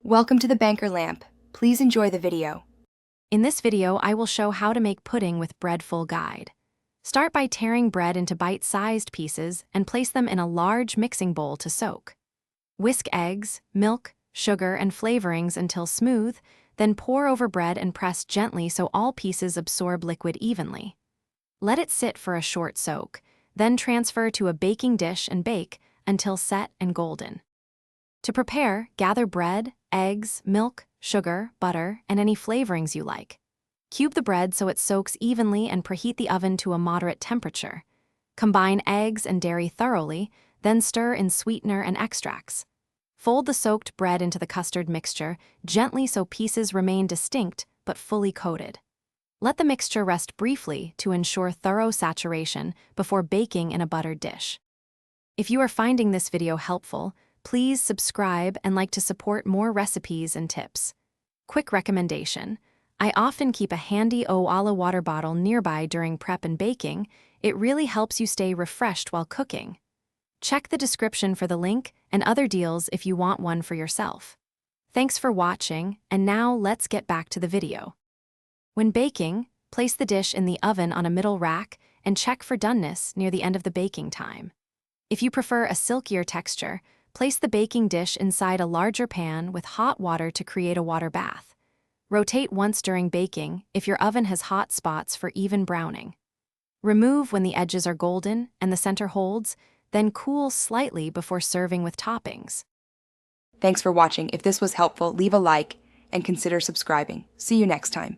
Welcome to the Banker Lamp. Please enjoy the video. In this video, I will show how to make pudding with bread full guide. Start by tearing bread into bite-sized pieces and place them in a large mixing bowl to soak. Whisk eggs, milk, sugar, and flavorings until smooth, then pour over bread and press gently so all pieces absorb liquid evenly. Let it sit for a short soak, then transfer to a baking dish and bake until set and golden. To prepare, gather bread, eggs, milk, sugar, butter, and any flavorings you like. Cube the bread so it soaks evenly and preheat the oven to a moderate temperature. Combine eggs and dairy thoroughly, then stir in sweetener and extracts. Fold the soaked bread into the custard mixture gently so pieces remain distinct but fully coated. Let the mixture rest briefly to ensure thorough saturation before baking in a buttered dish. If you are finding this video helpful, please subscribe and like to support more recipes and tips. Quick recommendation: I often keep a handy Owala water bottle nearby during prep and baking. It really helps you stay refreshed while cooking. Check the description for the link and other deals if you want one for yourself. Thanks for watching, and now let's get back to the video. When baking, place the dish in the oven on a middle rack and check for doneness near the end of the baking time. If you prefer a silkier texture, place the baking dish inside a larger pan with hot water to create a water bath. Rotate once during baking if your oven has hot spots for even browning. Remove when the edges are golden and the center holds, then cool slightly before serving with toppings. Thanks for watching. If this was helpful, leave a like and consider subscribing. See you next time.